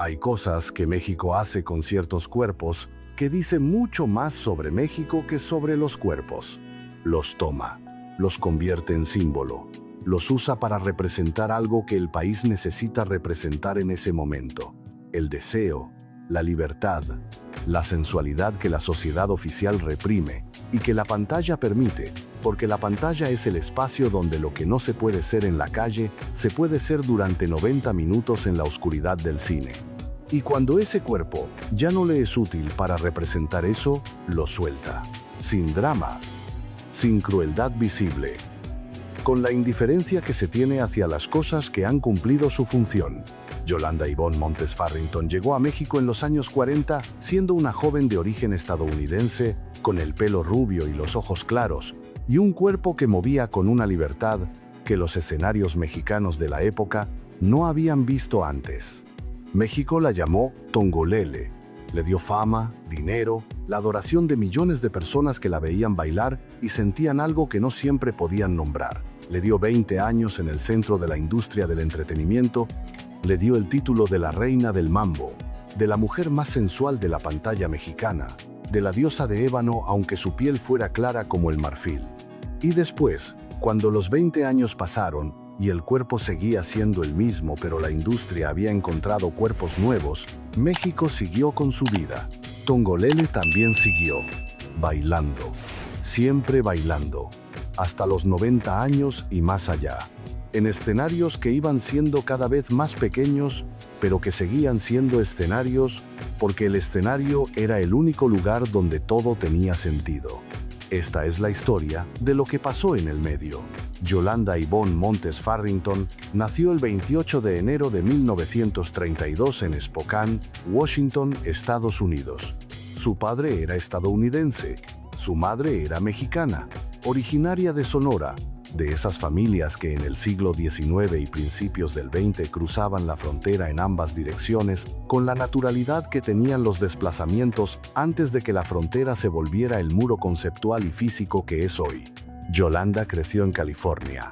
Hay cosas que México hace con ciertos cuerpos que dicen mucho más sobre México que sobre los cuerpos. Los toma, los convierte en símbolo, los usa para representar algo que el país necesita representar en ese momento. El deseo, la libertad, la sensualidad que la sociedad oficial reprime y que la pantalla permite, porque la pantalla es el espacio donde lo que no se puede ser en la calle, se puede ser durante 90 minutos en la oscuridad del cine. Y cuando ese cuerpo ya no le es útil para representar eso, lo suelta. Sin drama, sin crueldad visible, con la indiferencia que se tiene hacia las cosas que han cumplido su función. Yolanda Yvonne Montes Farrington llegó a México en los años 40, siendo una joven de origen estadounidense, con el pelo rubio y los ojos claros, y un cuerpo que movía con una libertad que los escenarios mexicanos de la época no habían visto antes. México la llamó Tongolele, le dio fama, dinero, la adoración de millones de personas que la veían bailar y sentían algo que no siempre podían nombrar. Le dio 20 años en el centro de la industria del entretenimiento, le dio el título de la reina del mambo, de la mujer más sensual de la pantalla mexicana, de la diosa de ébano aunque su piel fuera clara como el marfil. Y después, cuando los 20 años pasaron, y el cuerpo seguía siendo el mismo pero la industria había encontrado cuerpos nuevos, México siguió con su vida. Tongolele también siguió, bailando, siempre bailando, hasta los 90 años y más allá, en escenarios que iban siendo cada vez más pequeños, pero que seguían siendo escenarios, porque el escenario era el único lugar donde todo tenía sentido. Esta es la historia de lo que pasó en el medio. Yolanda Yvonne Montes Farrington nació el 28 de enero de 1932 en Spokane, Washington, Estados Unidos. Su padre era estadounidense, su madre era mexicana, originaria de Sonora, de esas familias que en el siglo XIX y principios del XX cruzaban la frontera en ambas direcciones, con la naturalidad que tenían los desplazamientos antes de que la frontera se volviera el muro conceptual y físico que es hoy. Yolanda creció en California,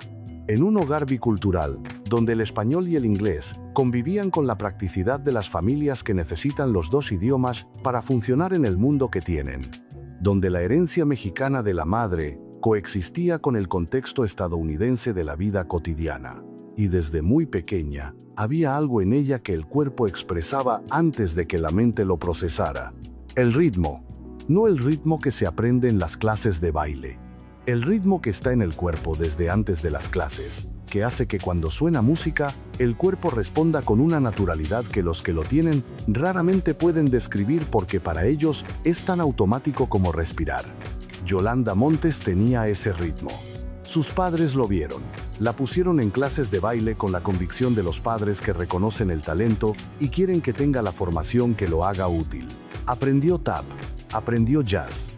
en un hogar bicultural, donde el español y el inglés convivían con la practicidad de las familias que necesitan los dos idiomas para funcionar en el mundo que tienen, donde la herencia mexicana de la madre coexistía con el contexto estadounidense de la vida cotidiana. Y desde muy pequeña, había algo en ella que el cuerpo expresaba antes de que la mente lo procesara. El ritmo, no el ritmo que se aprende en las clases de baile. El ritmo que está en el cuerpo desde antes de las clases, que hace que cuando suena música, el cuerpo responda con una naturalidad que los que lo tienen raramente pueden describir porque para ellos es tan automático como respirar. Yolanda Montes tenía ese ritmo. Sus padres lo vieron, la pusieron en clases de baile con la convicción de los padres que reconocen el talento y quieren que tenga la formación que lo haga útil. Aprendió tap, aprendió jazz,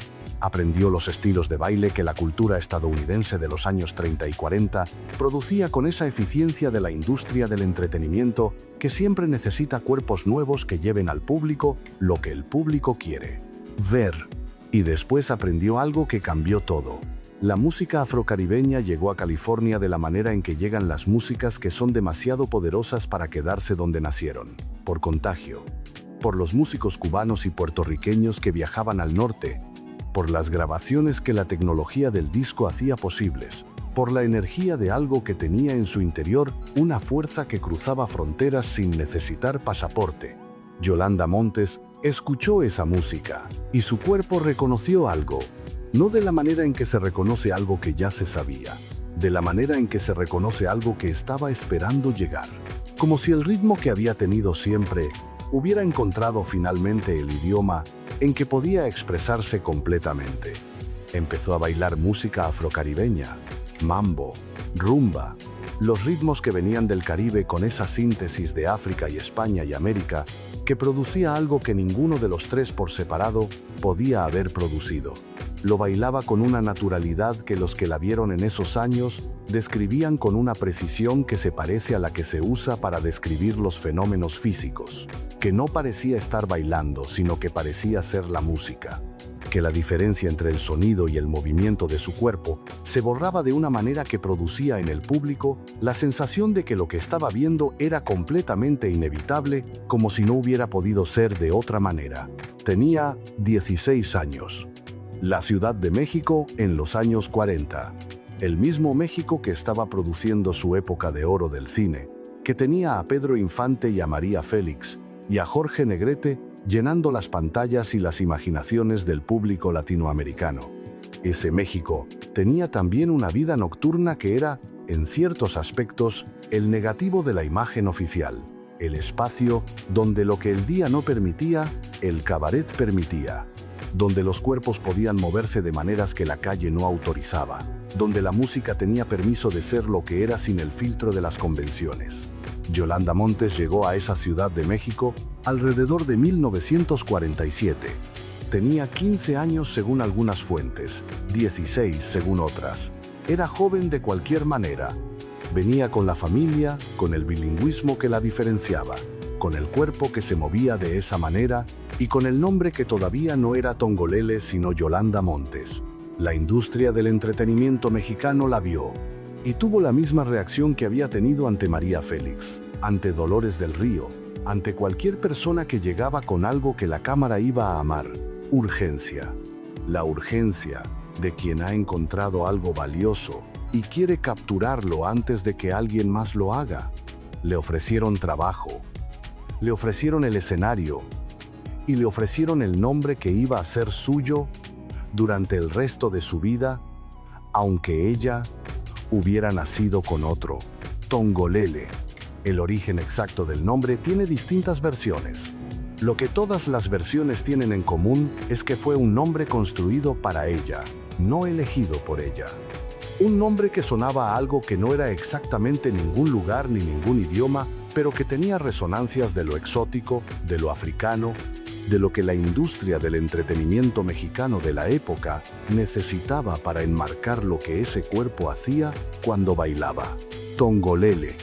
aprendió los estilos de baile que la cultura estadounidense de los años 30 y 40 producía con esa eficiencia de la industria del entretenimiento que siempre necesita cuerpos nuevos que lleven al público lo que el público quiere ver. Y después aprendió algo que cambió todo. La música afrocaribeña llegó a California de la manera en que llegan las músicas que son demasiado poderosas para quedarse donde nacieron, por contagio, por los músicos cubanos y puertorriqueños que viajaban al norte, por las grabaciones que la tecnología del disco hacía posibles, por la energía de algo que tenía en su interior una fuerza que cruzaba fronteras sin necesitar pasaporte. Yolanda Montes escuchó esa música, y su cuerpo reconoció algo, no de la manera en que se reconoce algo que ya se sabía, de la manera en que se reconoce algo que estaba esperando llegar, como si el ritmo que había tenido siempre hubiera encontrado finalmente el idioma en que podía expresarse completamente. Empezó a bailar música afrocaribeña, mambo, rumba, los ritmos que venían del Caribe con esa síntesis de África y España y América, que producía algo que ninguno de los tres por separado podía haber producido. Lo bailaba con una naturalidad que los que la vieron en esos años describían con una precisión que se parece a la que se usa para describir los fenómenos físicos, que no parecía estar bailando, sino que parecía ser la música. que la diferencia entre el sonido y el movimiento de su cuerpo se borraba de una manera que producía en el público la sensación de que lo que estaba viendo era completamente inevitable, como si no hubiera podido ser de otra manera. Tenía 16 años. La Ciudad de México en los años 40. El mismo México que estaba produciendo su época de oro del cine, que tenía a Pedro Infante y a María Félix, y a Jorge Negrete llenando las pantallas y las imaginaciones del público latinoamericano. Ese México tenía también una vida nocturna que era, en ciertos aspectos, el negativo de la imagen oficial, el espacio donde lo que el día no permitía, el cabaret permitía, donde los cuerpos podían moverse de maneras que la calle no autorizaba, donde la música tenía permiso de ser lo que era sin el filtro de las convenciones. Yolanda Montes llegó a esa Ciudad de México alrededor de 1947. Tenía 15 años según algunas fuentes, 16 según otras. Era joven de cualquier manera. Venía con la familia, con el bilingüismo que la diferenciaba, con el cuerpo que se movía de esa manera y con el nombre que todavía no era Tongolele sino Yolanda Montes. La industria del entretenimiento mexicano la vio y tuvo la misma reacción que había tenido ante María Félix, ante Dolores del Río, ante cualquier persona que llegaba con algo que la cámara iba a amar: urgencia. La urgencia de quien ha encontrado algo valioso y quiere capturarlo antes de que alguien más lo haga. Le ofrecieron trabajo, le ofrecieron el escenario y le ofrecieron el nombre que iba a ser suyo durante el resto de su vida, aunque ella hubiera nacido con otro, Tongolele. El origen exacto del nombre tiene distintas versiones. Lo que todas las versiones tienen en común es que fue un nombre construido para ella, no elegido por ella. Un nombre que sonaba a algo que no era exactamente ningún lugar ni ningún idioma, pero que tenía resonancias de lo exótico, de lo africano, de lo que la industria del entretenimiento mexicano de la época necesitaba para enmarcar lo que ese cuerpo hacía cuando bailaba. Tongolele,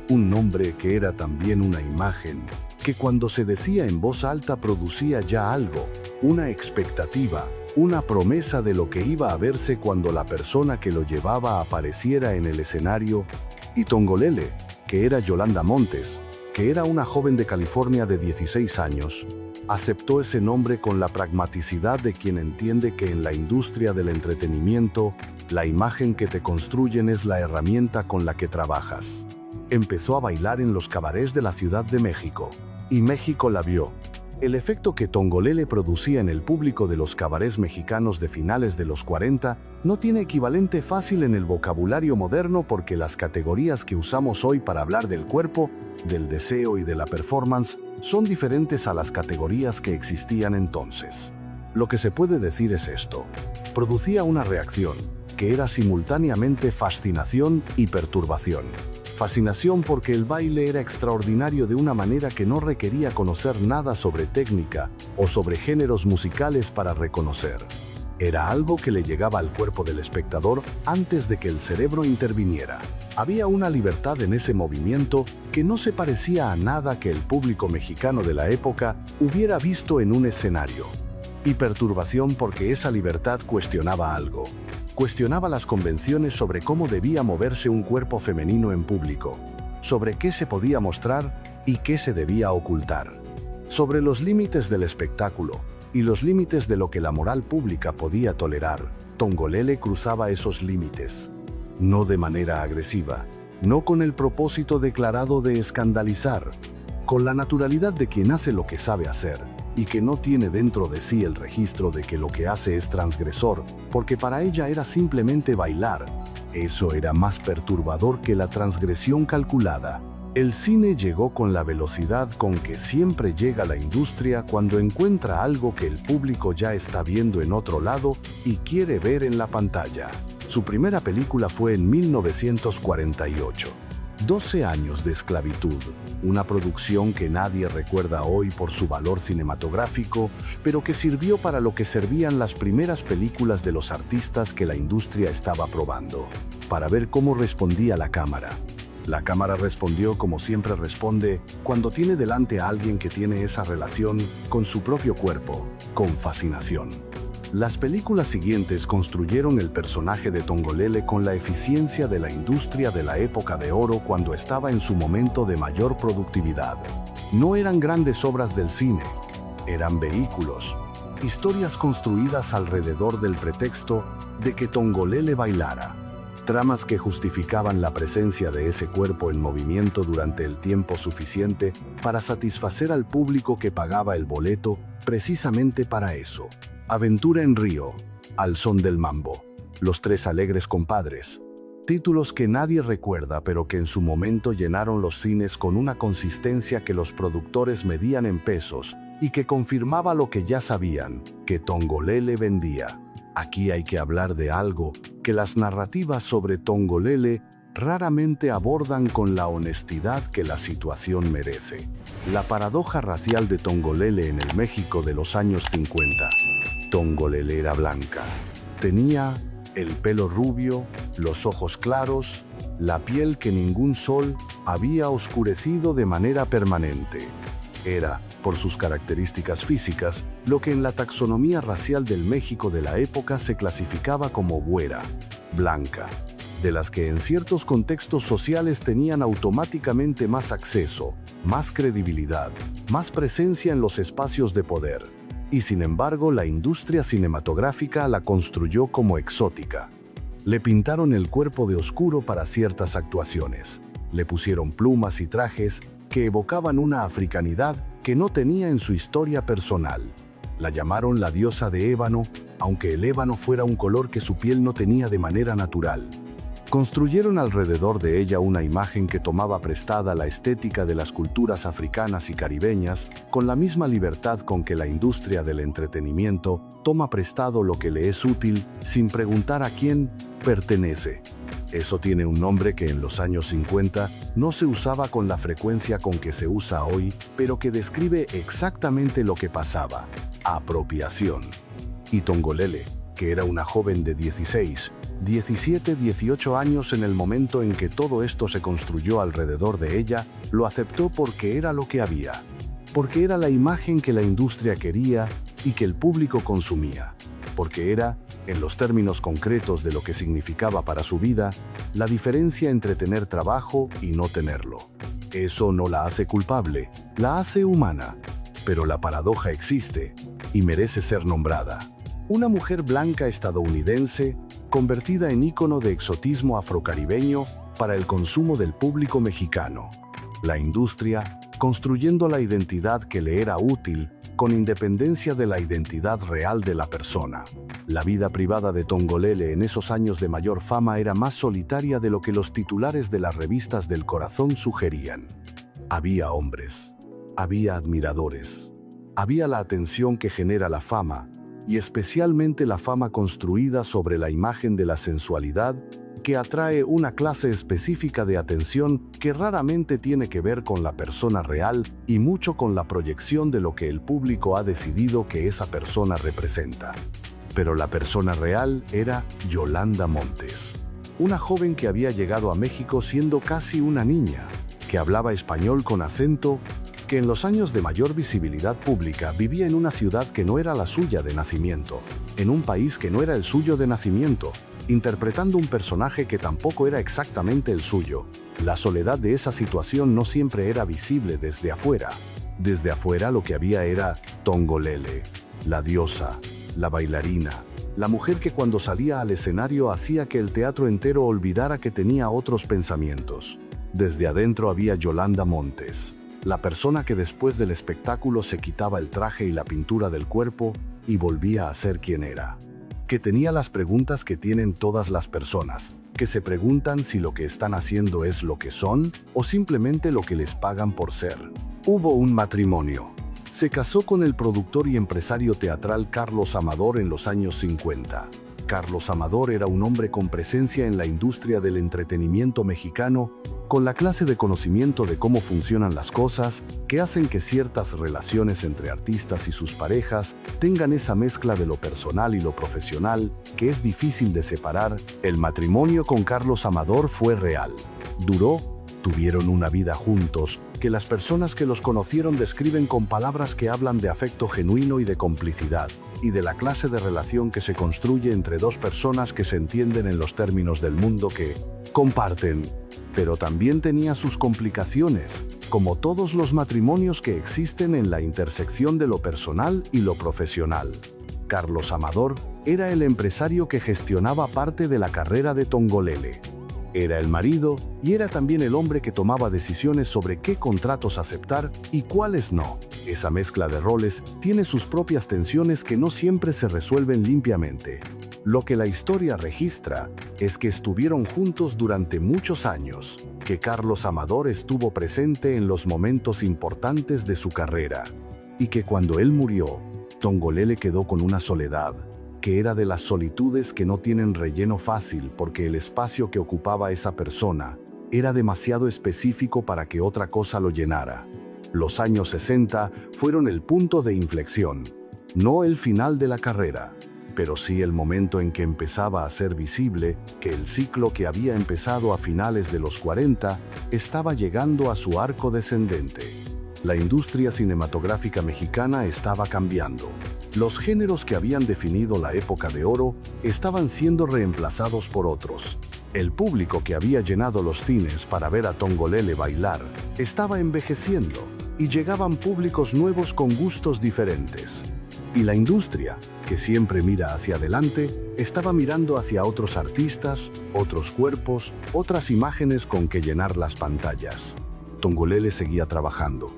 un nombre que era también una imagen, que cuando se decía en voz alta producía ya algo, una expectativa, una promesa de lo que iba a verse cuando la persona que lo llevaba apareciera en el escenario. Y Tongolele, que era Yolanda Montes, que era una joven de California de 16 años, aceptó ese nombre con la pragmaticidad de quien entiende que en la industria del entretenimiento, la imagen que te construyen es la herramienta con la que trabajas. Empezó a bailar en los cabarets de la Ciudad de México, y México la vio. El efecto que Tongolele producía en el público de los cabarets mexicanos de finales de los 40 no tiene equivalente fácil en el vocabulario moderno, porque las categorías que usamos hoy para hablar del cuerpo, del deseo y de la performance son diferentes a las categorías que existían entonces. Lo que se puede decir es esto: producía una reacción que era simultáneamente fascinación y perturbación. Fascinación porque el baile era extraordinario de una manera que no requería conocer nada sobre técnica o sobre géneros musicales para reconocer. Era algo que le llegaba al cuerpo del espectador antes de que el cerebro interviniera. Había una libertad en ese movimiento que no se parecía a nada que el público mexicano de la época hubiera visto en un escenario. Y perturbación porque esa libertad cuestionaba algo. Cuestionaba las convenciones sobre cómo debía moverse un cuerpo femenino en público, sobre qué se podía mostrar y qué se debía ocultar, sobre los límites del espectáculo y los límites de lo que la moral pública podía tolerar. Tongolele cruzaba esos límites, no de manera agresiva, no con el propósito declarado de escandalizar, con la naturalidad de quien hace lo que sabe hacer y que no tiene dentro de sí el registro de que lo que hace es transgresor, porque para ella era simplemente bailar. Eso era más perturbador que la transgresión calculada. El cine llegó con la velocidad con que siempre llega la industria cuando encuentra algo que el público ya está viendo en otro lado y quiere ver en la pantalla. Su primera película fue en 1948. 12 años de esclavitud, una producción que nadie recuerda hoy por su valor cinematográfico, pero que sirvió para lo que servían las primeras películas de los artistas que la industria estaba probando, para ver cómo respondía la cámara. La cámara respondió como siempre responde cuando tiene delante a alguien que tiene esa relación con su propio cuerpo, con fascinación. Las películas siguientes construyeron el personaje de Tongolele con la eficiencia de la industria de la época de oro cuando estaba en su momento de mayor productividad. No eran grandes obras del cine, eran vehículos, historias construidas alrededor del pretexto de que Tongolele bailara. Tramas que justificaban la presencia de ese cuerpo en movimiento durante el tiempo suficiente para satisfacer al público que pagaba el boleto precisamente para eso. Aventura en Río, Al son del mambo, Los tres alegres compadres. Títulos que nadie recuerda pero que en su momento llenaron los cines con una consistencia que los productores medían en pesos y que confirmaba lo que ya sabían, que Tongolele vendía. Aquí hay que hablar de algo que las narrativas sobre Tongolele raramente abordan con la honestidad que la situación merece. La paradoja racial de Tongolele en el México de los años 50. Tongolele era blanca. Tenía el pelo rubio, los ojos claros, la piel que ningún sol había oscurecido de manera permanente. Era, por sus características físicas, lo que en la taxonomía racial del México de la época se clasificaba como güera, blanca, de las que en ciertos contextos sociales tenían automáticamente más acceso, más credibilidad, más presencia en los espacios de poder. Y sin embargo, la industria cinematográfica la construyó como exótica. Le pintaron el cuerpo de oscuro para ciertas actuaciones. Le pusieron plumas y trajes que evocaban una africanidad que no tenía en su historia personal. La llamaron la diosa de ébano, aunque el ébano fuera un color que su piel no tenía de manera natural. Construyeron alrededor de ella una imagen que tomaba prestada la estética de las culturas africanas y caribeñas, con la misma libertad con que la industria del entretenimiento toma prestado lo que le es útil sin preguntar a quién pertenece. Eso tiene un nombre que en los años 50 no se usaba con la frecuencia con que se usa hoy, pero que describe exactamente lo que pasaba: apropiación. Y Tongolele, que era una joven de 16, 17, 18 años en el momento en que todo esto se construyó alrededor de ella, lo aceptó porque era lo que había, porque era la imagen que la industria quería y que el público consumía, porque era, en los términos concretos de lo que significaba para su vida, la diferencia entre tener trabajo y no tenerlo. Eso no la hace culpable, la hace humana, pero la paradoja existe y merece ser nombrada. Una mujer blanca estadounidense convertida en ícono de exotismo afrocaribeño para el consumo del público mexicano. La industria construyendo la identidad que le era útil con independencia de la identidad real de la persona. La vida privada de Tongolele en esos años de mayor fama era más solitaria de lo que los titulares de las revistas del corazón sugerían. Había hombres, había admiradores, había la atención que genera la fama, y especialmente la fama construida sobre la imagen de la sensualidad, que atrae una clase específica de atención que raramente tiene que ver con la persona real y mucho con la proyección de lo que el público ha decidido que esa persona representa. Pero la persona real era Yolanda Montes, una joven que había llegado a México siendo casi una niña, que hablaba español con acento, que en los años de mayor visibilidad pública vivía en una ciudad que no era la suya de nacimiento, en un país que no era el suyo de nacimiento, interpretando un personaje que tampoco era exactamente el suyo. La soledad de esa situación no siempre era visible desde afuera. Desde afuera lo que había era Tongolele, la diosa, la bailarina, la mujer que cuando salía al escenario hacía que el teatro entero olvidara que tenía otros pensamientos. Desde adentro había Yolanda Montes, la persona que después del espectáculo se quitaba el traje y la pintura del cuerpo y volvía a ser quien era. Que tenía las preguntas que tienen todas las personas, que se preguntan si lo que están haciendo es lo que son o simplemente lo que les pagan por ser. Hubo un matrimonio. Se casó con el productor y empresario teatral Carlos Amador en los años 50. Carlos Amador era un hombre con presencia en la industria del entretenimiento mexicano, con la clase de conocimiento de cómo funcionan las cosas, que hacen que ciertas relaciones entre artistas y sus parejas tengan esa mezcla de lo personal y lo profesional, que es difícil de separar. El matrimonio con Carlos Amador fue real. Duró, tuvieron una vida juntos, que las personas que los conocieron describen con palabras que hablan de afecto genuino y de complicidad, y de la clase de relación que se construye entre dos personas que se entienden en los términos del mundo que comparten. Pero también tenía sus complicaciones, como todos los matrimonios que existen en la intersección de lo personal y lo profesional. Carlos Amador era el empresario que gestionaba parte de la carrera de Tongolele. Era el marido y era también el hombre que tomaba decisiones sobre qué contratos aceptar y cuáles no. Esa mezcla de roles tiene sus propias tensiones que no siempre se resuelven limpiamente. Lo que la historia registra es que estuvieron juntos durante muchos años, que Carlos Amador estuvo presente en los momentos importantes de su carrera, y que cuando él murió, Tongolele quedó con una soledad, que era de las solitudes que no tienen relleno fácil porque el espacio que ocupaba esa persona era demasiado específico para que otra cosa lo llenara. Los años 60 fueron el punto de inflexión, no el final de la carrera, pero sí el momento en que empezaba a ser visible que el ciclo que había empezado a finales de los 40 estaba llegando a su arco descendente. La industria cinematográfica mexicana estaba cambiando. Los géneros que habían definido la época de oro estaban siendo reemplazados por otros. El público que había llenado los cines para ver a Tongolele bailar estaba envejeciendo y llegaban públicos nuevos con gustos diferentes. Y la industria, que siempre mira hacia adelante, estaba mirando hacia otros artistas, otros cuerpos, otras imágenes con que llenar las pantallas. Tongolele seguía trabajando,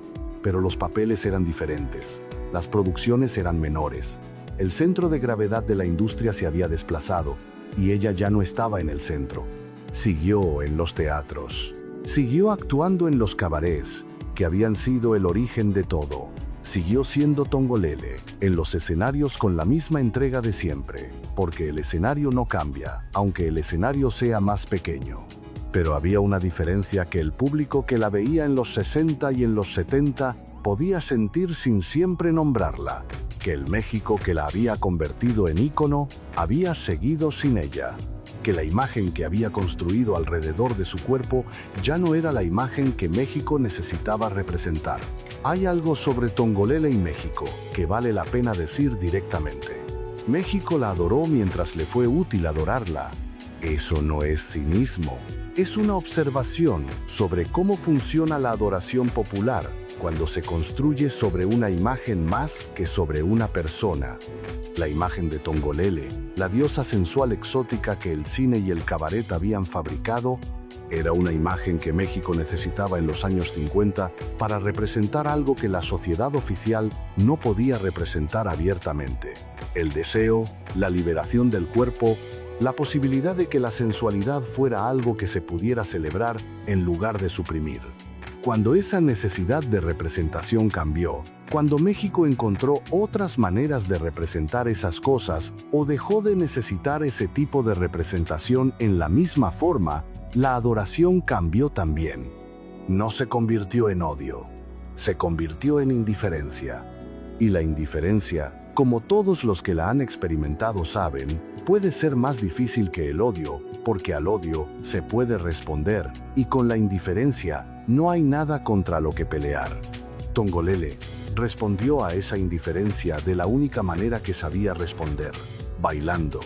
pero los papeles eran diferentes. Las producciones eran menores. El centro de gravedad de la industria se había desplazado y ella ya no estaba en el centro. Siguió en los teatros. Siguió actuando en los cabarets, que habían sido el origen de todo. Siguió siendo Tongolele en los escenarios con la misma entrega de siempre, porque el escenario no cambia, aunque el escenario sea más pequeño. Pero había una diferencia que el público que la veía en los 60 y en los 70 podía sentir sin siempre nombrarla, que el México que la había convertido en ícono había seguido sin ella, que la imagen que había construido alrededor de su cuerpo ya no era la imagen que México necesitaba representar. Hay algo sobre Tongolele y México que vale la pena decir directamente. México la adoró mientras le fue útil adorarla. Eso no es cinismo, es una observación sobre cómo funciona la adoración popular cuando se construye sobre una imagen más que sobre una persona. La imagen de Tongolele, la diosa sensual exótica que el cine y el cabaret habían fabricado, era una imagen que México necesitaba en los años 50 para representar algo que la sociedad oficial no podía representar abiertamente. El deseo, la liberación del cuerpo, la posibilidad de que la sensualidad fuera algo que se pudiera celebrar en lugar de suprimir. Cuando esa necesidad de representación cambió, cuando México encontró otras maneras de representar esas cosas o dejó de necesitar ese tipo de representación en la misma forma, la adoración cambió también. No se convirtió en odio, se convirtió en indiferencia. Y la indiferencia, como todos los que la han experimentado saben, puede ser más difícil que el odio, porque al odio se puede responder, y con la indiferencia no hay nada contra lo que pelear. Tongolele respondió a esa indiferencia de la única manera que sabía responder, bailando.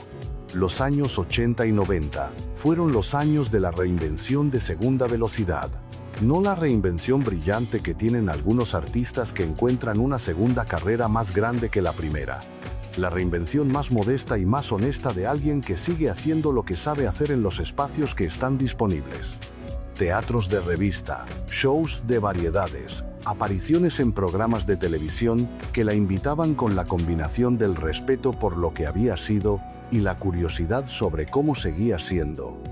Los años 80 y 90 fueron los años de la reinvención de segunda velocidad, no la reinvención brillante que tienen algunos artistas que encuentran una segunda carrera más grande que la primera. La reinvención más modesta y más honesta de alguien que sigue haciendo lo que sabe hacer en los espacios que están disponibles. Teatros de revista, shows de variedades, apariciones en programas de televisión que la invitaban con la combinación del respeto por lo que había sido y la curiosidad sobre cómo seguía siendo.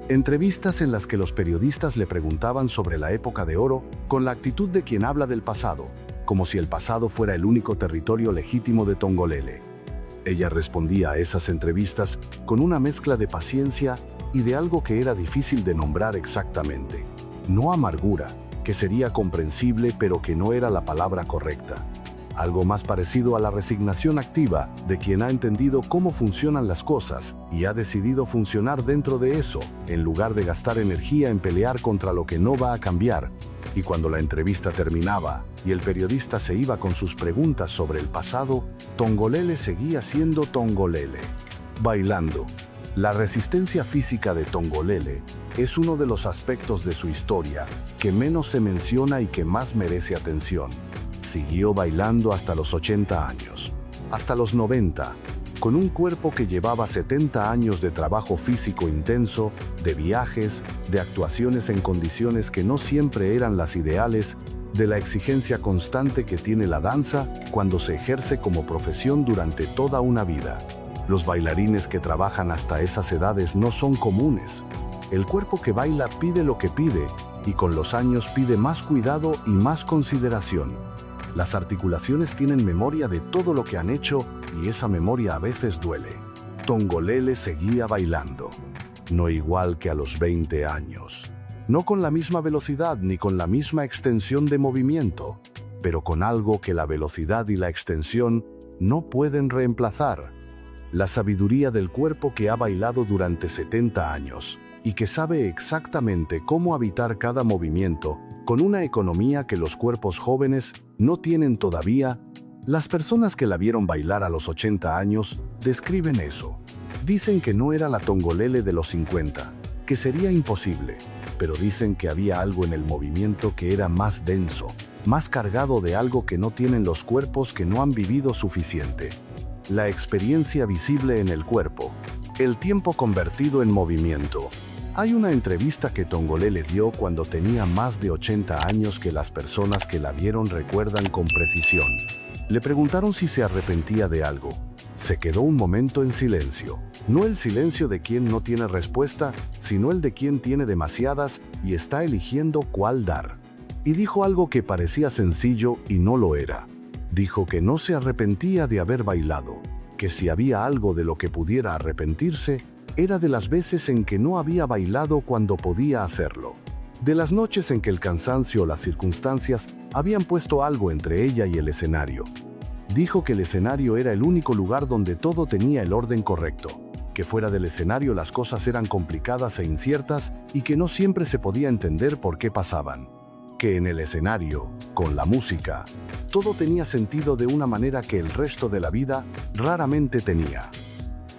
Entrevistas en las que los periodistas le preguntaban sobre la época de oro con la actitud de quien habla del pasado, como si el pasado fuera el único territorio legítimo de Tongolele. Ella respondía a esas entrevistas con una mezcla de paciencia y de algo que era difícil de nombrar exactamente. No amargura, que sería comprensible pero que no era la palabra correcta. Algo más parecido a la resignación activa de quien ha entendido cómo funcionan las cosas y ha decidido funcionar dentro de eso, en lugar de gastar energía en pelear contra lo que no va a cambiar, Y cuando la entrevista terminaba y el periodista se iba con sus preguntas sobre el pasado, Tongolele seguía siendo Tongolele, bailando. La resistencia física de Tongolele es uno de los aspectos de su historia que menos se menciona y que más merece atención. Siguió bailando hasta los 80 años, hasta los 90, con un cuerpo que llevaba 70 años de trabajo físico intenso, de viajes, de actuaciones en condiciones que no siempre eran las ideales, de la exigencia constante que tiene la danza cuando se ejerce como profesión durante toda una vida. Los bailarines que trabajan hasta esas edades no son comunes. El cuerpo que baila pide lo que pide, y con los años pide más cuidado y más consideración. Las articulaciones tienen memoria de todo lo que han hecho, y esa memoria a veces duele. Tongolele seguía bailando, no igual que a los 20 años. No con la misma velocidad ni con la misma extensión de movimiento, pero con algo que la velocidad y la extensión no pueden reemplazar. La sabiduría del cuerpo que ha bailado durante 70 años y que sabe exactamente cómo habitar cada movimiento con una economía que los cuerpos jóvenes no tienen todavía. Las personas que la vieron bailar a los 80 años describen eso. Dicen que no era la Tongolele de los 50, que sería imposible, pero dicen que había algo en el movimiento que era más denso, más cargado de algo que no tienen los cuerpos que no han vivido suficiente. La experiencia visible en el cuerpo, el tiempo convertido en movimiento. Hay una entrevista que Tongolele dio cuando tenía más de 80 años que las personas que la vieron recuerdan con precisión. Le preguntaron si se arrepentía de algo. Se quedó un momento en silencio. No el silencio de quien no tiene respuesta, sino el de quien tiene demasiadas y está eligiendo cuál dar. Y dijo algo que parecía sencillo y no lo era. Dijo que no se arrepentía de haber bailado, que si había algo de lo que pudiera arrepentirse, era de las veces en que no había bailado cuando podía hacerlo. De las noches en que el cansancio o las circunstancias habían puesto algo entre ella y el escenario. Dijo que el escenario era el único lugar donde todo tenía el orden correcto, que fuera del escenario las cosas eran complicadas e inciertas y que no siempre se podía entender por qué pasaban. Que en el escenario, con la música, todo tenía sentido de una manera que el resto de la vida raramente tenía.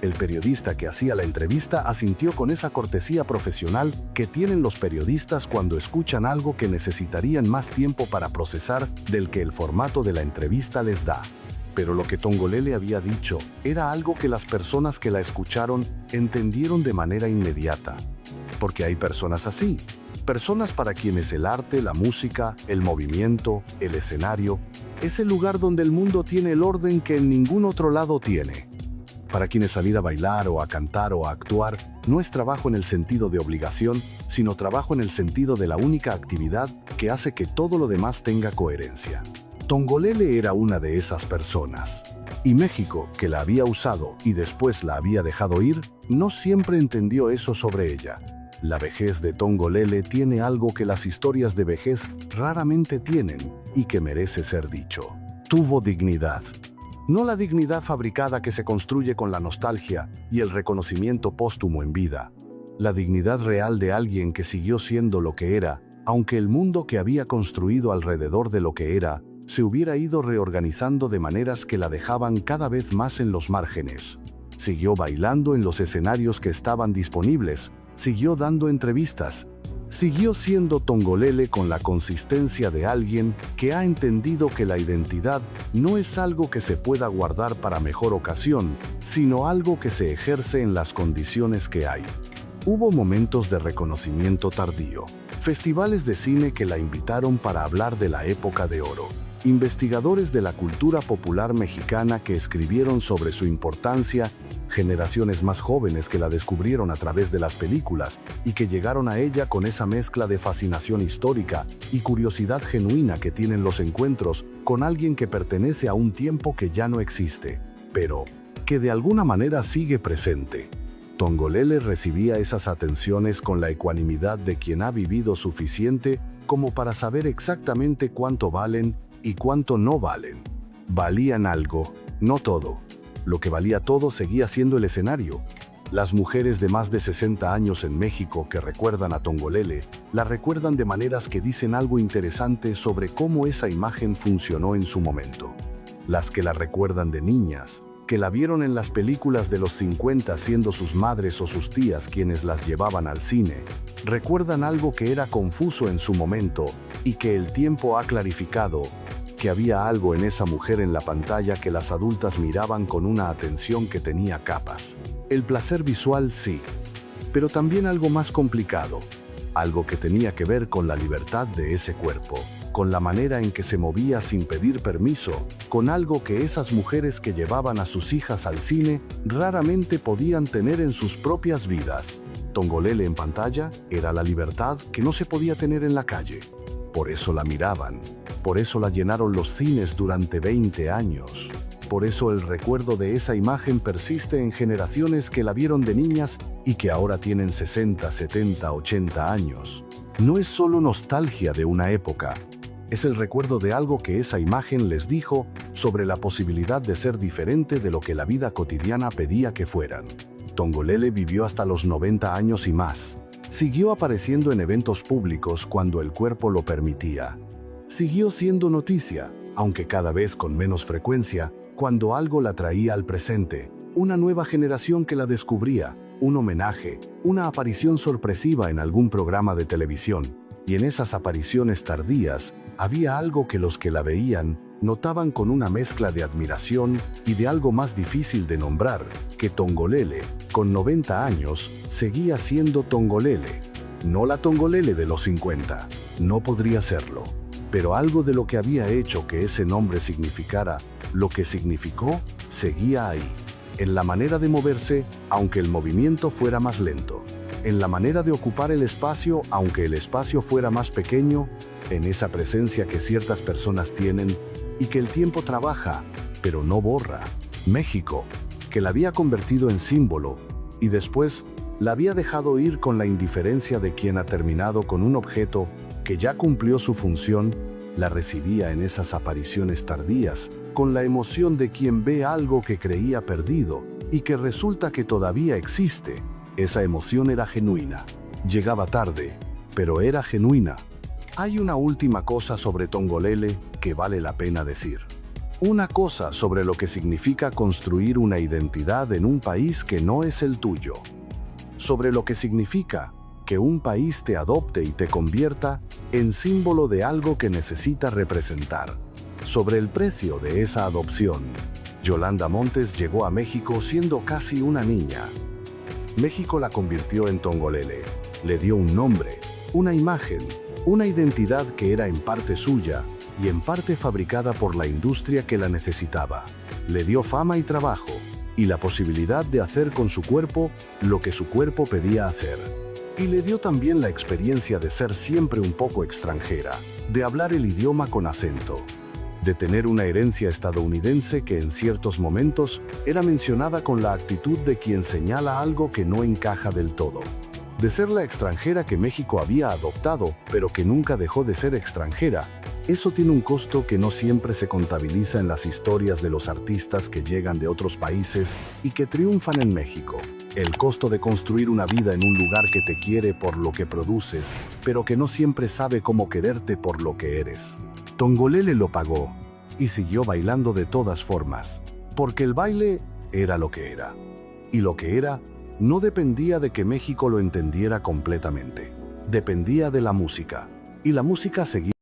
El periodista que hacía la entrevista asintió con esa cortesía profesional que tienen los periodistas cuando escuchan algo que necesitarían más tiempo para procesar del que el formato de la entrevista les da. Pero lo que Tongolele había dicho era algo que las personas que la escucharon entendieron de manera inmediata. Porque hay personas así. Personas para quienes el arte, la música, el movimiento, el escenario, es el lugar donde el mundo tiene el orden que en ningún otro lado tiene. Para quienes salir a bailar o a cantar o a actuar no es trabajo en el sentido de obligación, sino trabajo en el sentido de la única actividad que hace que todo lo demás tenga coherencia. Tongolele era una de esas personas. Y México, que la había usado y después la había dejado ir, no siempre entendió eso sobre ella. La vejez de Tongolele tiene algo que las historias de vejez raramente tienen y que merece ser dicho. Tuvo dignidad. No la dignidad fabricada que se construye con la nostalgia y el reconocimiento póstumo en vida. La dignidad real de alguien que siguió siendo lo que era, aunque el mundo que había construido alrededor de lo que era, se hubiera ido reorganizando de maneras que la dejaban cada vez más en los márgenes. Siguió bailando en los escenarios que estaban disponibles, siguió dando entrevistas, siguió siendo Tongolele con la consistencia de alguien que ha entendido que la identidad no es algo que se pueda guardar para mejor ocasión, sino algo que se ejerce en las condiciones que hay. Hubo momentos de reconocimiento tardío, festivales de cine que la invitaron para hablar de la época de oro, investigadores de la cultura popular mexicana que escribieron sobre su importancia, generaciones más jóvenes que la descubrieron a través de las películas y que llegaron a ella con esa mezcla de fascinación histórica y curiosidad genuina que tienen los encuentros con alguien que pertenece a un tiempo que ya no existe, pero que de alguna manera sigue presente. Tongolele recibía esas atenciones con la ecuanimidad de quien ha vivido suficiente como para saber exactamente cuánto valen y cuánto no valen. Valían algo, no todo. Lo que valía todo seguía siendo el escenario. Las mujeres de más de 60 años en México que recuerdan a Tongolele, la recuerdan de maneras que dicen algo interesante sobre cómo esa imagen funcionó en su momento. Las que la recuerdan de niñas, que la vieron en las películas de los 50 siendo sus madres o sus tías quienes las llevaban al cine, recuerdan algo que era confuso en su momento y que el tiempo ha clarificado, que había algo en esa mujer en la pantalla que las adultas miraban con una atención que tenía capas. El placer visual sí, pero también algo más complicado, algo que tenía que ver con la libertad de ese cuerpo, con la manera en que se movía sin pedir permiso, con algo que esas mujeres que llevaban a sus hijas al cine raramente podían tener en sus propias vidas. Tongolele en pantalla era la libertad que no se podía tener en la calle. Por eso la miraban, por eso la llenaron los cines durante 20 años. Por eso el recuerdo de esa imagen persiste en generaciones que la vieron de niñas y que ahora tienen 60, 70, 80 años. No es solo nostalgia de una época, es el recuerdo de algo que esa imagen les dijo sobre la posibilidad de ser diferente de lo que la vida cotidiana pedía que fueran. Tongolele vivió hasta los 90 años y más. Siguió apareciendo en eventos públicos cuando el cuerpo lo permitía. Siguió siendo noticia, aunque cada vez con menos frecuencia, cuando algo la traía al presente, una nueva generación que la descubría, un homenaje, una aparición sorpresiva en algún programa de televisión, y en esas apariciones tardías había algo que los que la veían notaban con una mezcla de admiración y de algo más difícil de nombrar, que Tongolele, con 90 años, seguía siendo Tongolele. No la Tongolele de los 50, no podría serlo, pero algo de lo que había hecho que ese nombre significara lo que significó, seguía ahí. En la manera de moverse, aunque el movimiento fuera más lento. En la manera de ocupar el espacio, aunque el espacio fuera más pequeño. En esa presencia que ciertas personas tienen y que el tiempo trabaja, pero no borra. México, que la había convertido en símbolo y después la había dejado ir con la indiferencia de quien ha terminado con un objeto que ya cumplió su función, la recibía en esas apariciones tardías, con la emoción de quien ve algo que creía perdido y que resulta que todavía existe. Esa emoción era genuina. Llegaba tarde, pero era genuina. Hay una última cosa sobre Tongolele que vale la pena decir. Una cosa sobre lo que significa construir una identidad en un país que no es el tuyo. Sobre lo que significa que un país te adopte y te convierta en símbolo de algo que necesita representar. Sobre el precio de esa adopción. Yolanda Montes llegó a México siendo casi una niña. México la convirtió en Tongolele, le dio un nombre, una imagen, una identidad que era en parte suya y en parte fabricada por la industria que la necesitaba. Le dio fama y trabajo, y la posibilidad de hacer con su cuerpo lo que su cuerpo pedía hacer. Y le dio también la experiencia de ser siempre un poco extranjera, de hablar el idioma con acento, de tener una herencia estadounidense que en ciertos momentos era mencionada con la actitud de quien señala algo que no encaja del todo. De ser la extranjera que México había adoptado, pero que nunca dejó de ser extranjera. Eso tiene un costo que no siempre se contabiliza en las historias de los artistas que llegan de otros países y que triunfan en México. El costo de construir una vida en un lugar que te quiere por lo que produces, pero que no siempre sabe cómo quererte por lo que eres. Tongolele lo pagó y siguió bailando de todas formas, porque el baile era lo que era. Y lo que era no dependía de que México lo entendiera completamente. Dependía de la música. Y la música seguía